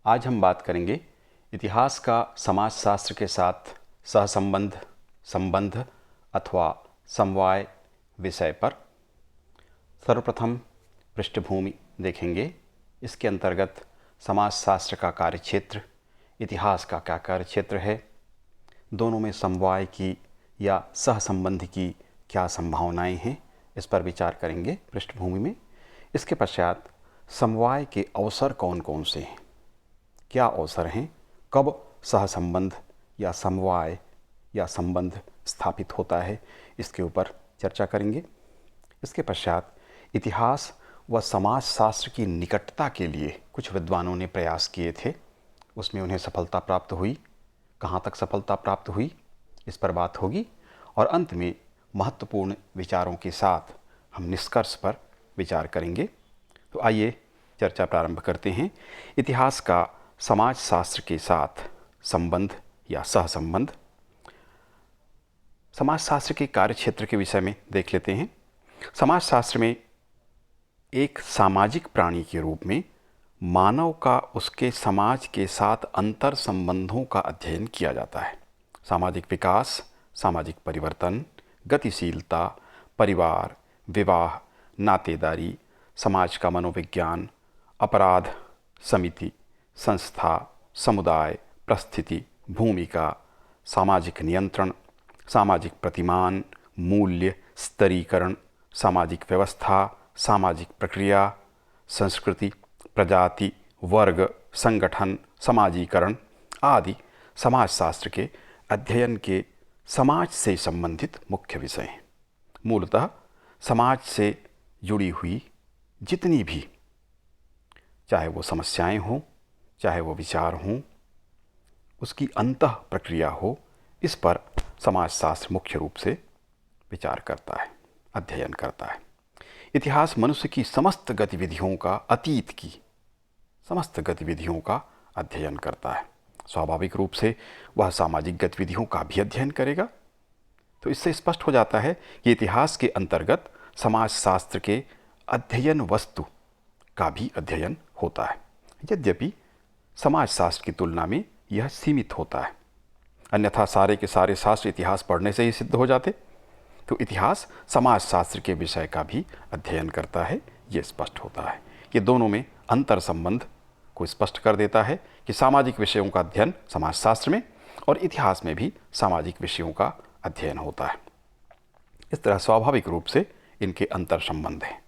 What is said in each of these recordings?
आज हम बात करेंगे इतिहास का समाजशास्त्र के साथ सहसंबंध, संबंध अथवा समवाय विषय पर। सर्वप्रथम पृष्ठभूमि देखेंगे। इसके अंतर्गत समाजशास्त्र का कार्यक्षेत्र, इतिहास का क्या कार्यक्षेत्र है, दोनों में समवाय की या सहसंबंध की क्या संभावनाएं हैं, इस पर विचार करेंगे पृष्ठभूमि में। इसके पश्चात समवाय के अवसर कौन कौन से हैं, क्या अवसर हैं, कब सहसंबंध या समवाय या संबंध स्थापित होता है, इसके ऊपर चर्चा करेंगे। इसके पश्चात इतिहास व समाजशास्त्र की निकटता के लिए कुछ विद्वानों ने प्रयास किए थे, उसमें उन्हें सफलता प्राप्त हुई। कहाँ तक सफलता प्राप्त हुई, इस पर बात होगी। और अंत में महत्वपूर्ण विचारों के साथ हम निष्कर्ष पर विचार करेंगे। तो आइए चर्चा प्रारंभ करते हैं। इतिहास का समाजशास्त्र के साथ संबंध या सहसंबंध। समाजशास्त्र के कार्यक्षेत्र के विषय में देख लेते हैं। समाजशास्त्र में एक सामाजिक प्राणी के रूप में मानव का उसके समाज के साथ अंतर संबंधों का अध्ययन किया जाता है। सामाजिक विकास, सामाजिक परिवर्तन, गतिशीलता, परिवार, विवाह, नातेदारी, समाज का मनोविज्ञान, अपराध, समिति, संस्था, समुदाय, परिस्थिति, भूमिका, सामाजिक नियंत्रण, सामाजिक प्रतिमान, मूल्य, स्तरीकरण, सामाजिक व्यवस्था, सामाजिक प्रक्रिया, संस्कृति, प्रजाति, वर्ग, संगठन, समाजीकरण आदि समाजशास्त्र के अध्ययन के समाज से संबंधित मुख्य विषय हैं। मूलतः समाज से जुड़ी हुई जितनी भी, चाहे वो समस्याएं हों, चाहे वो विचार हों, उसकी अंतः प्रक्रिया हो, इस पर समाजशास्त्र मुख्य रूप से विचार करता है, अध्ययन करता है। इतिहास मनुष्य की समस्त गतिविधियों का, अतीत की समस्त गतिविधियों का अध्ययन करता है। स्वाभाविक रूप से वह सामाजिक गतिविधियों का भी अध्ययन करेगा। तो इससे स्पष्ट हो जाता है कि इतिहास के अंतर्गत समाजशास्त्र के अध्ययन वस्तु का भी अध्ययन होता है। यद्यपि समाजशास्त्र की तुलना में यह सीमित होता है, अन्यथा सारे के सारे शास्त्र इतिहास पढ़ने से ही सिद्ध हो जाते। तो इतिहास समाजशास्त्र के विषय का भी अध्ययन करता है, ये स्पष्ट होता है। ये दोनों में अंतर संबंध को स्पष्ट कर देता है कि सामाजिक विषयों का अध्ययन समाजशास्त्र में और इतिहास में भी सामाजिक विषयों का अध्ययन होता है। इस तरह स्वाभाविक रूप से इनके अंतर संबंध हैं।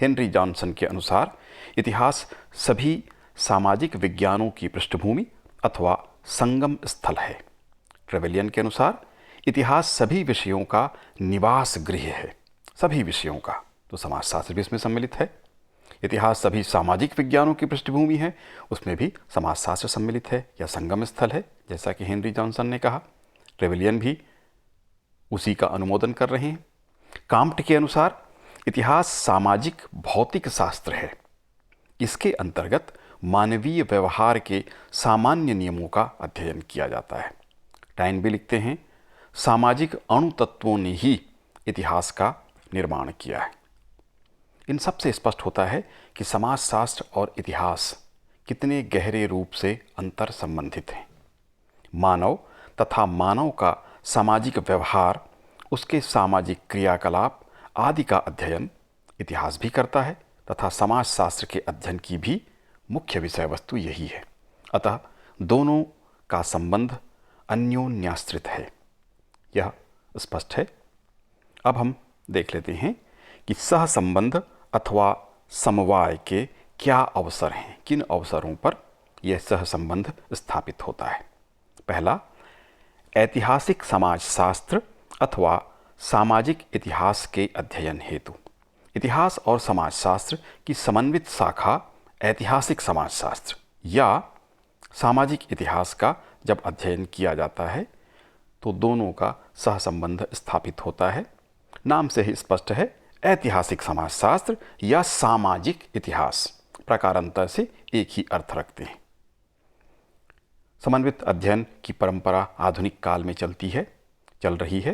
हेनरी जॉनसन के अनुसार इतिहास सभी सामाजिक विज्ञानों की पृष्ठभूमि अथवा संगम स्थल है। ट्रेवेलियन के अनुसार इतिहास सभी विषयों का निवास गृह है। सभी विषयों का, तो समाजशास्त्र भी इसमें सम्मिलित है। इतिहास सभी सामाजिक विज्ञानों की पृष्ठभूमि है, उसमें भी समाजशास्त्र सम्मिलित है या संगम स्थल है, जैसा कि हेनरी जॉनसन ने कहा। ट्रेवेलियन भी उसी का अनुमोदन कर रहे हैं। काम्ट के अनुसार इतिहास सामाजिक भौतिक शास्त्र है। इसके अंतर्गत मानवीय व्यवहार के सामान्य नियमों का अध्ययन किया जाता है। टाइन भी लिखते हैं, सामाजिक अणुतत्वों ने ही इतिहास का निर्माण किया है। इन सब से स्पष्ट होता है कि समाजशास्त्र और इतिहास कितने गहरे रूप से अंतर संबंधित हैं। मानव तथा मानव का सामाजिक व्यवहार, उसके सामाजिक क्रियाकलाप आदि का अध्ययन इतिहास भी करता है तथा समाजशास्त्र के अध्ययन की भी मुख्य विषय वस्तु यही है। अतः दोनों का संबंध अन्योन्याश्रित है, यह स्पष्ट है। अब हम देख लेते हैं कि सहसंबंध अथवा समवाय के क्या अवसर हैं, किन अवसरों पर यह सहसंबंध स्थापित होता है। पहला, ऐतिहासिक समाजशास्त्र अथवा सामाजिक इतिहास के अध्ययन हेतु। इतिहास और समाजशास्त्र की समन्वित शाखा ऐतिहासिक समाजशास्त्र या सामाजिक इतिहास का जब अध्ययन किया जाता है तो दोनों का सहसंबंध स्थापित होता है। नाम से ही स्पष्ट है, ऐतिहासिक समाजशास्त्र या सामाजिक इतिहास प्रकारांतर से एक ही अर्थ रखते हैं। समन्वित अध्ययन की परंपरा आधुनिक काल में चल रही है,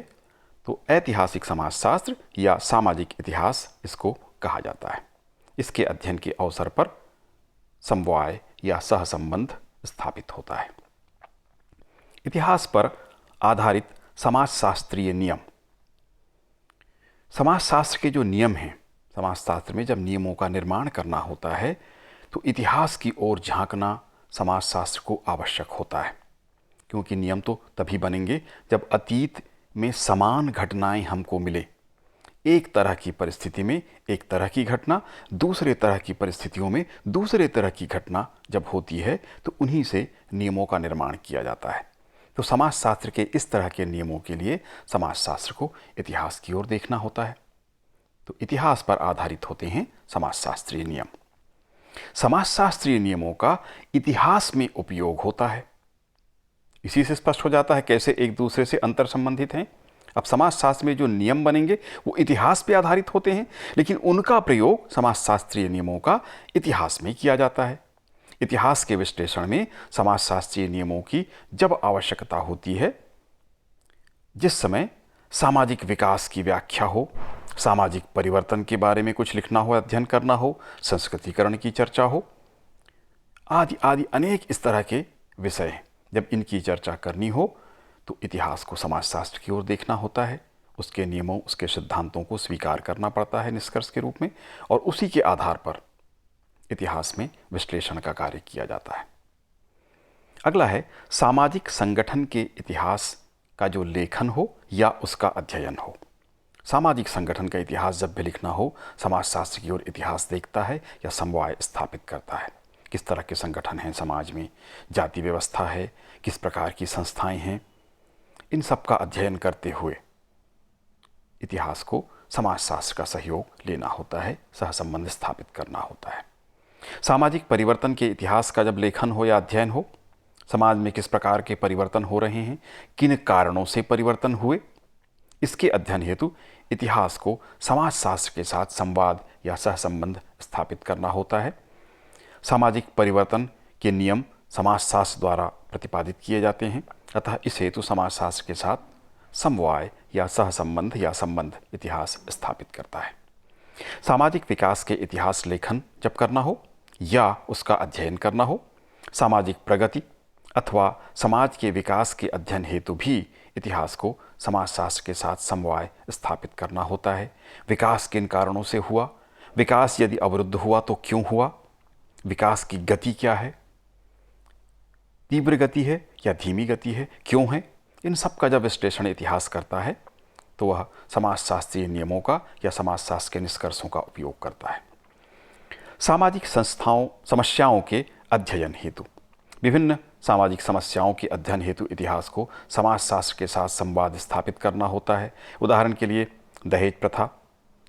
तो ऐतिहासिक समाजशास्त्र या सामाजिक इतिहास इसको कहा जाता है। इसके अध्ययन के अवसर पर समवाय या सहसंबंध स्थापित होता है। इतिहास पर आधारित समाजशास्त्रीय नियम। समाजशास्त्र के जो नियम हैं, समाजशास्त्र में जब नियमों का निर्माण करना होता है तो इतिहास की ओर झांकना समाजशास्त्र को आवश्यक होता है, क्योंकि नियम तो तभी बनेंगे जब अतीत में समान घटनाएं हमको मिले। एक तरह की परिस्थिति में एक तरह की घटना, दूसरे तरह की परिस्थितियों में दूसरे तरह की घटना जब होती है तो उन्हीं से नियमों का निर्माण किया जाता है। तो समाजशास्त्र के इस तरह के नियमों के लिए समाजशास्त्र को इतिहास की ओर देखना होता है। तो इतिहास पर आधारित होते हैं समाजशास्त्रीय नियम। समाजशास्त्रीय नियमों का इतिहास में उपयोग होता है। इसी से स्पष्ट हो जाता है कैसे एक दूसरे से अंतर संबंधित हैं। अब समाजशास्त्र में जो नियम बनेंगे वो इतिहास पे आधारित होते हैं, लेकिन उनका प्रयोग समाजशास्त्रीय नियमों का इतिहास में किया जाता है। इतिहास के विश्लेषण में समाजशास्त्रीय नियमों की जब आवश्यकता होती है, जिस समय सामाजिक विकास की व्याख्या हो, सामाजिक परिवर्तन के बारे में कुछ लिखना हो, अध्ययन करना हो, संस्कृतिकरण की चर्चा हो, आदि आदि अनेक इस तरह के विषय हैं। जब इनकी चर्चा करनी हो तो इतिहास को समाजशास्त्र की ओर देखना होता है, उसके नियमों, उसके सिद्धांतों को स्वीकार करना पड़ता है निष्कर्ष के रूप में, और उसी के आधार पर इतिहास में विश्लेषण का कार्य किया जाता है। अगला है सामाजिक संगठन के इतिहास का जो लेखन हो या उसका अध्ययन हो। सामाजिक संगठन का इतिहास जब भी लिखना हो, समाजशास्त्र की ओर इतिहास देखता है या समवाय स्थापित करता है। किस तरह के संगठन हैं समाज में, जाति व्यवस्था है, किस प्रकार की संस्थाएं हैं, इन सब का अध्ययन करते हुए इतिहास को समाजशास्त्र का सहयोग लेना होता है, सहसंबंध स्थापित करना होता है। सामाजिक परिवर्तन के इतिहास का जब लेखन हो या अध्ययन हो, समाज में किस प्रकार के परिवर्तन हो रहे हैं, किन कारणों से परिवर्तन हुए, इसके अध्ययन हेतु इतिहास को समाजशास्त्र के साथ संवाद या सहसंबंध स्थापित करना होता है। सामाजिक परिवर्तन के नियम समाजशास्त्र द्वारा प्रतिपादित किए जाते हैं, अतः इस हेतु समाजशास्त्र के साथ समवाय या सहसंबंध या संबंध इतिहास स्थापित करता है। सामाजिक विकास के इतिहास लेखन जब करना हो या उसका अध्ययन करना हो, सामाजिक प्रगति अथवा समाज के विकास के अध्ययन हेतु भी इतिहास को समाजशास्त्र के साथ समवाय स्थापित करना होता है। विकास किन कारणों से हुआ, विकास यदि अवरुद्ध हुआ तो क्यों हुआ, विकास की गति क्या है, तीव्र गति है या धीमी गति है, क्यों है, इन सब का जब विश्लेषण इतिहास करता है तो वह समाजशास्त्रीय नियमों का या समाजशास्त्र के निष्कर्षों का उपयोग करता है। सामाजिक समस्याओं के अध्ययन हेतु, विभिन्न सामाजिक समस्याओं के अध्ययन हेतु इतिहास को समाजशास्त्र के साथ संवाद स्थापित करना होता है। उदाहरण के लिए दहेज प्रथा,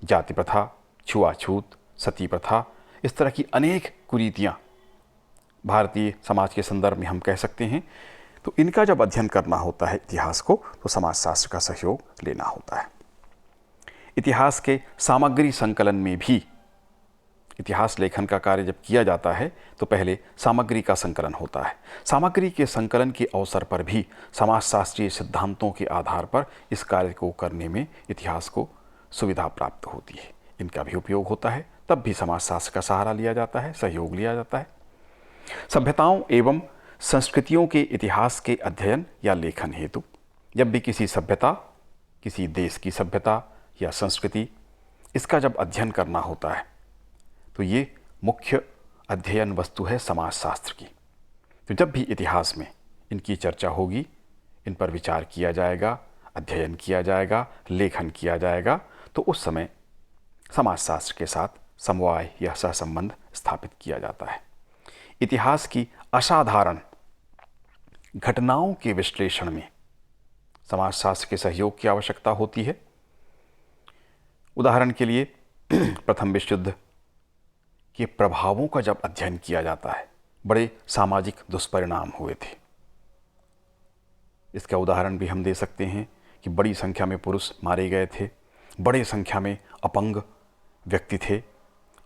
जाति प्रथा, छुआछूत, सती प्रथा, इस तरह की अनेक कुरीतियाँ भारतीय समाज के संदर्भ में हम कह सकते हैं। तो इनका जब अध्ययन करना होता है इतिहास को, तो समाजशास्त्र का सहयोग लेना होता है। इतिहास के सामग्री संकलन में भी इतिहास लेखन का कार्य जब किया जाता है तो पहले सामग्री का संकलन होता है। सामग्री के संकलन के अवसर पर भी समाजशास्त्रीय सिद्धांतों के आधार पर इस कार्य को करने में इतिहास को सुविधा प्राप्त होती है। इनका भी उपयोग होता है, तब भी समाजशास्त्र का सहारा लिया जाता है, सहयोग लिया जाता है। सभ्यताओं एवं संस्कृतियों के इतिहास के अध्ययन या लेखन हेतु, जब भी किसी सभ्यता, किसी देश की सभ्यता या संस्कृति, इसका जब अध्ययन करना होता है तो ये मुख्य अध्ययन वस्तु है समाजशास्त्र की। तो जब भी इतिहास में इनकी चर्चा होगी, इन पर विचार किया जाएगा, अध्ययन किया जाएगा, लेखन किया जाएगा, तो उस समय समाजशास्त्र के साथ समवाय या सहसंबंध स्थापित किया जाता है। इतिहास की असाधारण घटनाओं के विश्लेषण में समाजशास्त्र के सहयोग की आवश्यकता होती है। उदाहरण के लिए प्रथम विश्व युद्ध के प्रभावों का जब अध्ययन किया जाता है, बड़े सामाजिक दुष्परिणाम हुए थे। इसका उदाहरण भी हम दे सकते हैं कि बड़ी संख्या में पुरुष मारे गए थे, बड़े संख्या में अपंग व्यक्ति थे,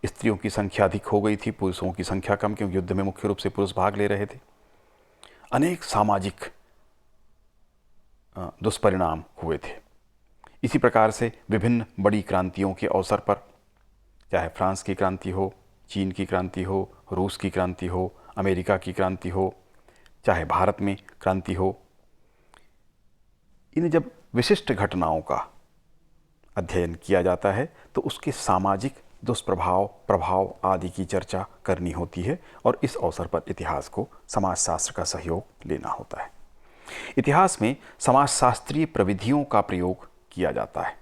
स्त्रियों की संख्या अधिक हो गई थी, पुरुषों की संख्या कम, क्योंकि युद्ध में मुख्य रूप से पुरुष भाग ले रहे थे। अनेक सामाजिक दुष्परिणाम हुए थे। इसी प्रकार से विभिन्न बड़ी क्रांतियों के अवसर पर, चाहे फ्रांस की क्रांति हो, चीन की क्रांति हो, रूस की क्रांति हो, अमेरिका की क्रांति हो, चाहे भारत में क्रांति हो, इन जब विशिष्ट घटनाओं का अध्ययन किया जाता है तो उसके सामाजिक दुष्प्रभाव, प्रभाव आदि की चर्चा करनी होती है और इस अवसर पर इतिहास को समाजशास्त्र का सहयोग लेना होता है। इतिहास में समाजशास्त्रीय प्रविधियों का प्रयोग किया जाता है।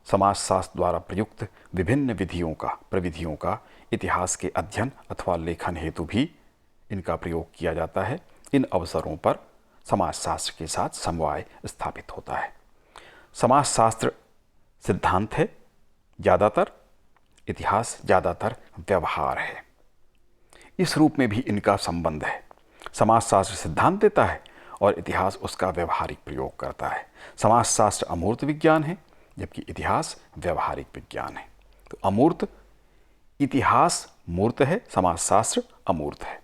समाजशास्त्र द्वारा प्रयुक्त विभिन्न प्रविधियों का इतिहास के अध्ययन अथवा लेखन हेतु भी इनका प्रयोग किया जाता है। इन अवसरों पर समाजशास्त्र के साथ समवाय स्थापित होता है। समाजशास्त्र सिद्धांत है ज़्यादातर, इतिहास ज़्यादातर व्यवहार है। इस रूप में भी इनका संबंध है। समाजशास्त्र सिद्धांत देता है और इतिहास उसका व्यवहारिक प्रयोग करता है। समाजशास्त्र अमूर्त विज्ञान है जबकि इतिहास व्यवहारिक विज्ञान है। तो अमूर्त इतिहास मूर्त है, समाजशास्त्र अमूर्त है।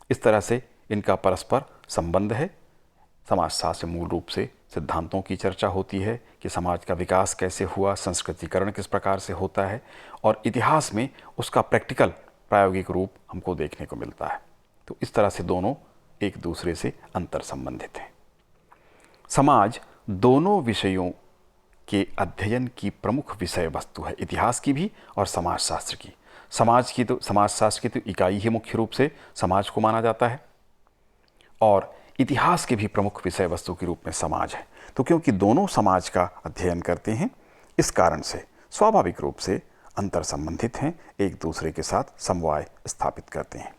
इस तरह से इनका परस्पर संबंध है। समाजशास्त्र मूल रूप से सिद्धांतों की चर्चा होती है कि समाज का विकास कैसे हुआ, संस्कृतिकरण किस प्रकार से होता है, और इतिहास में उसका प्रैक्टिकल प्रायोगिक रूप हमको देखने को मिलता है। तो इस तरह से दोनों एक दूसरे से अंतर संबंधित हैं। समाज दोनों विषयों के अध्ययन की प्रमुख विषय वस्तु है, इतिहास की भी और समाजशास्त्र की। समाजशास्त्र की तो इकाई ही मुख्य रूप से समाज को माना जाता है और इतिहास के भी प्रमुख विषय वस्तु के रूप में समाज है। तो क्योंकि दोनों समाज का अध्ययन करते हैं, इस कारण से स्वाभाविक रूप से अंतर संबंधित हैं, एक दूसरे के साथ समवाय स्थापित करते हैं।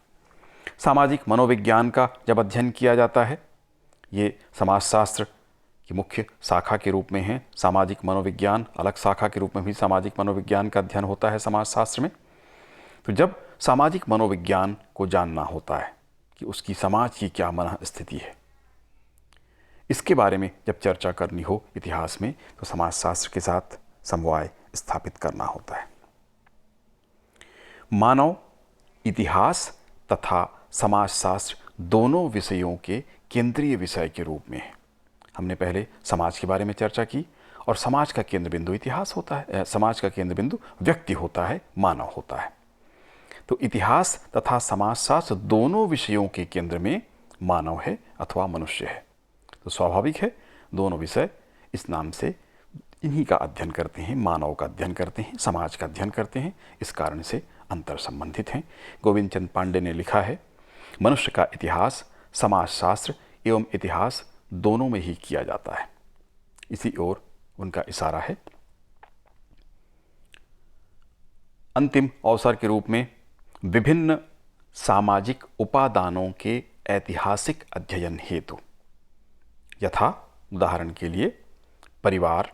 सामाजिक मनोविज्ञान का जब अध्ययन किया जाता है, ये समाजशास्त्र की मुख्य शाखा के रूप में है। सामाजिक मनोविज्ञान अलग शाखा के रूप में भी सामाजिक मनोविज्ञान का अध्ययन होता है समाजशास्त्र में। तो जब सामाजिक मनोविज्ञान को जानना होता है कि उसकी समाज की क्या मन स्थिति है, इसके बारे में जब चर्चा करनी हो इतिहास में, तो समाजशास्त्र के साथ समवाय स्थापित करना होता है। मानव इतिहास तथा समाजशास्त्र दोनों विषयों के केंद्रीय विषय के रूप में है। हमने पहले समाज के बारे में चर्चा की और समाज का केंद्र बिंदु इतिहास होता है, समाज का केंद्र बिंदु व्यक्ति होता है, मानव होता है। तो इतिहास तथा समाजशास्त्र दोनों विषयों के केंद्र में मानव है अथवा मनुष्य है। तो स्वाभाविक है दोनों विषय इस नाम से इन्हीं का अध्ययन करते हैं, मानव का अध्ययन करते हैं, समाज का अध्ययन करते हैं। इस कारण से अंतर संबंधित हैं। गोविंद चंद पांडे ने लिखा है, मनुष्य का इतिहास समाजशास्त्र एवं इतिहास दोनों में ही किया जाता है। इसी ओर उनका इशारा है। अंतिम अवसर के रूप में विभिन्न सामाजिक उपादानों के ऐतिहासिक अध्ययन हेतु, यथा उदाहरण के लिए परिवार,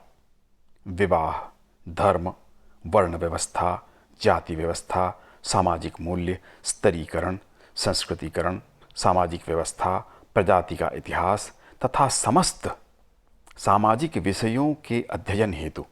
विवाह, धर्म, वर्ण व्यवस्था, जाति व्यवस्था, सामाजिक मूल्य, स्तरीकरण, संस्कृतिकरण, सामाजिक व्यवस्था, प्रजाति का इतिहास तथा समस्त सामाजिक विषयों के अध्ययन हेतु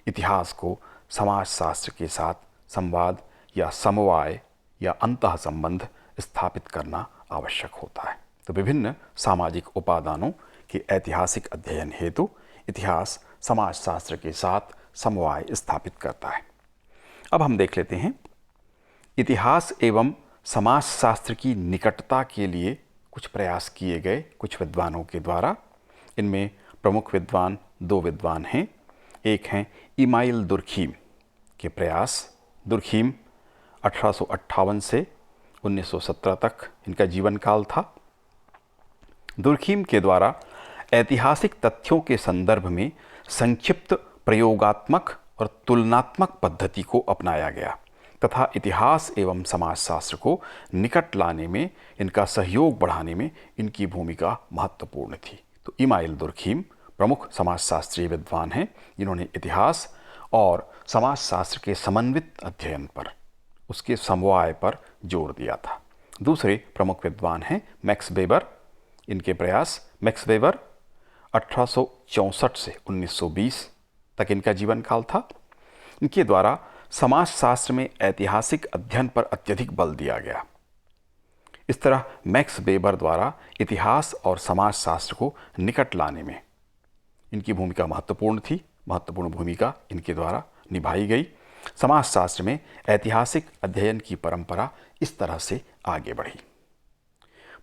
इतिहास को समाजशास्त्र के साथ संवाद या समवाय या अंतः संबंध स्थापित करना आवश्यक होता है। तो विभिन्न सामाजिक उपादानों के ऐतिहासिक अध्ययन हेतु इतिहास समाजशास्त्र के साथ समवाय स्थापित करता है। अब हम देख लेते हैं इतिहास एवं समाजशास्त्र की निकटता के लिए कुछ प्रयास किए गए कुछ विद्वानों के द्वारा। इनमें प्रमुख विद्वान दो विद्वान हैं। एक हैं इमाइल दुर्खीम के प्रयास। दुर्खीम 1858 से 1917 तक इनका जीवन काल था। दुर्खीम के द्वारा ऐतिहासिक तथ्यों के संदर्भ में संक्षिप्त प्रयोगात्मक और तुलनात्मक पद्धति को अपनाया गया तथा इतिहास एवं समाजशास्त्र को निकट लाने में, इनका सहयोग बढ़ाने में इनकी भूमिका महत्वपूर्ण थी। तो इमाइल दुर्खीम प्रमुख समाजशास्त्रीय विद्वान हैं जिन्होंने इतिहास और समाजशास्त्र के समन्वित अध्ययन पर, उसके समवाय पर जोर दिया था। दूसरे प्रमुख विद्वान हैं मैक्स वेबर। इनके प्रयास, मैक्स वेबर 1864 से 1920 तक इनका जीवन काल था। इनके द्वारा समाजशास्त्र में ऐतिहासिक अध्ययन पर अत्यधिक बल दिया गया। इस तरह मैक्स वेबर द्वारा इतिहास और समाजशास्त्र को निकट लाने में इनकी भूमिका महत्वपूर्ण थी। महत्वपूर्ण भूमिका इनके द्वारा निभाई गई। समाजशास्त्र में ऐतिहासिक अध्ययन की परंपरा इस तरह से आगे बढ़ी।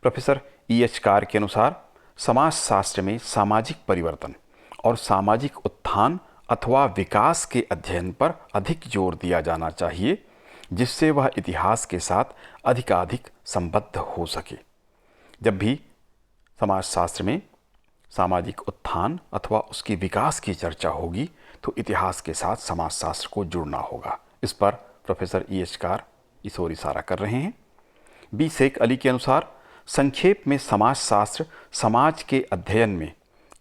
Professor E.H. कार के अनुसार समाजशास्त्र में सामाजिक परिवर्तन और सामाजिक उत्थान अथवा विकास के अध्ययन पर अधिक जोर दिया जाना चाहिए, जिससे वह इतिहास के साथ अधिकाधिक संबद्ध हो सके। जब भी समाजशास्त्र में सामाजिक उत्थान अथवा उसके विकास की चर्चा होगी तो इतिहास के साथ समाजशास्त्र को जुड़ना होगा। इस पर प्रोफेसर E.H. कार इस ओर इशारा कर रहे हैं। B. शेख अली के अनुसार संक्षेप में समाजशास्त्र समाज के अध्ययन में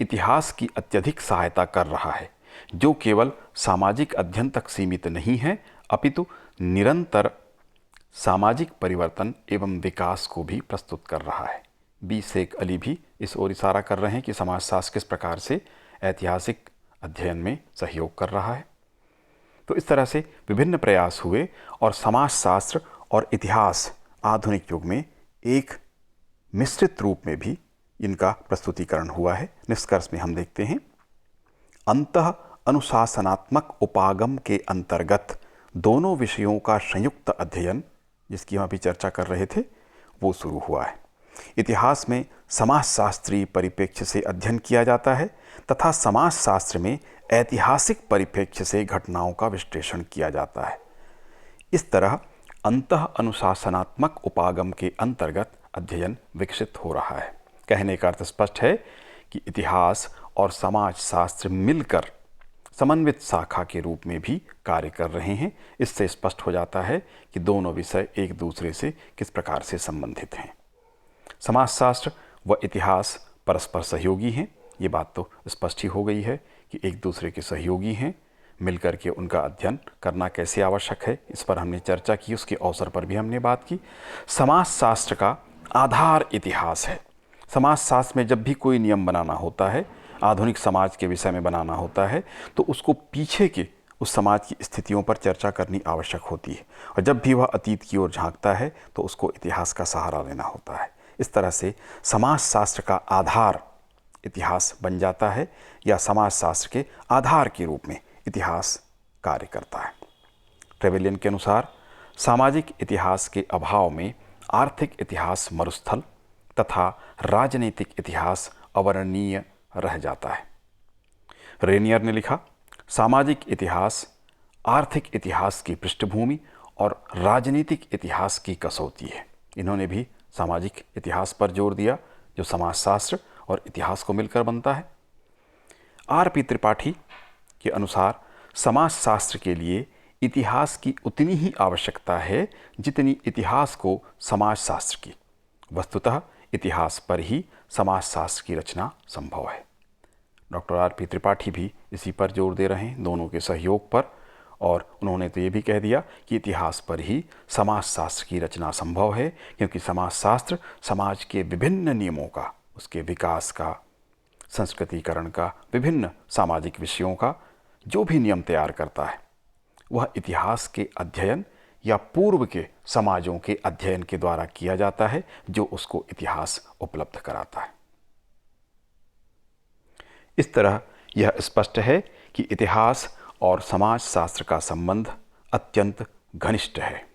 इतिहास की अत्यधिक सहायता कर रहा है, जो केवल सामाजिक अध्ययन तक सीमित नहीं है अपितु निरंतर सामाजिक परिवर्तन एवं विकास को भी प्रस्तुत कर रहा है। B. शेख अली भी इस ओर इशारा कर रहे हैं कि समाजशास्त्र किस प्रकार से ऐतिहासिक अध्ययन में सहयोग कर रहा है। तो इस तरह से विभिन्न प्रयास हुए और समाजशास्त्र और इतिहास आधुनिक युग में एक मिश्रित रूप में भी इनका प्रस्तुतिकरण हुआ है। निष्कर्ष में हम देखते हैं, अंतः अनुशासनात्मक उपागम के अंतर्गत दोनों विषयों का संयुक्त अध्ययन, जिसकी हम अभी चर्चा कर रहे थे, वो शुरू हुआ है। इतिहास में समाजशास्त्रीय परिप्रेक्ष्य से अध्ययन किया जाता है तथा समाजशास्त्र में ऐतिहासिक परिप्रेक्ष्य से घटनाओं का विश्लेषण किया जाता है। इस तरह अंतः अनुशासनात्मक उपागम के अंतर्गत अध्ययन विकसित हो रहा है। कहने का अर्थ स्पष्ट है कि इतिहास और समाजशास्त्र मिलकर समन्वित शाखा के रूप में भी कार्य कर रहे हैं। इससे स्पष्ट हो जाता है कि दोनों विषय एक दूसरे से किस प्रकार से संबंधित हैं। समाजशास्त्र व इतिहास परस्पर सहयोगी हैं, ये बात तो स्पष्ट ही हो गई है कि एक दूसरे के सहयोगी हैं। मिलकर के उनका अध्ययन करना कैसे आवश्यक है, इस पर हमने चर्चा की, उसके अवसर पर भी हमने बात की। समाजशास्त्र का आधार इतिहास है। समाजशास्त्र में जब भी कोई नियम बनाना होता है, आधुनिक समाज के विषय में बनाना होता है, तो उसको पीछे के उस समाज की स्थितियों पर चर्चा करनी आवश्यक होती है, और जब भी वह अतीत की ओर झांकता है तो उसको इतिहास का सहारा लेना होता है। इस तरह से समाजशास्त्र का आधार इतिहास बन जाता है, या समाजशास्त्र के आधार के रूप में इतिहास कार्य करता है। ट्रेवेलियन के अनुसार सामाजिक इतिहास के अभाव में आर्थिक इतिहास मरुस्थल तथा राजनीतिक इतिहास अवर्णनीय रह जाता है। रेनियर ने लिखा, सामाजिक इतिहास आर्थिक इतिहास की पृष्ठभूमि और राजनीतिक इतिहास की कसौटी है। इन्होंने भी सामाजिक इतिहास पर जोर दिया, जो समाजशास्त्र और इतिहास को मिलकर बनता है। R.P. त्रिपाठी के अनुसार समाजशास्त्र के लिए इतिहास की उतनी ही आवश्यकता है जितनी इतिहास को समाजशास्त्र की। वस्तुतः इतिहास पर ही समाजशास्त्र की रचना संभव है। Doctor R.P. त्रिपाठी भी इसी पर जोर दे रहे हैं, दोनों के सहयोग पर, और उन्होंने तो ये भी कह दिया कि इतिहास पर ही समाजशास्त्र की रचना संभव है, क्योंकि समाजशास्त्र समाज के विभिन्न नियमों का, उसके विकास का, संस्कृतिकरण का, विभिन्न सामाजिक विषयों का जो भी नियम तैयार करता है, वह इतिहास के अध्ययन या पूर्व के समाजों के अध्ययन के द्वारा किया जाता है, जो उसको इतिहास उपलब्ध कराता है। इस तरह यह स्पष्ट है कि इतिहास और समाजशास्त्र का संबंध अत्यंत घनिष्ठ है।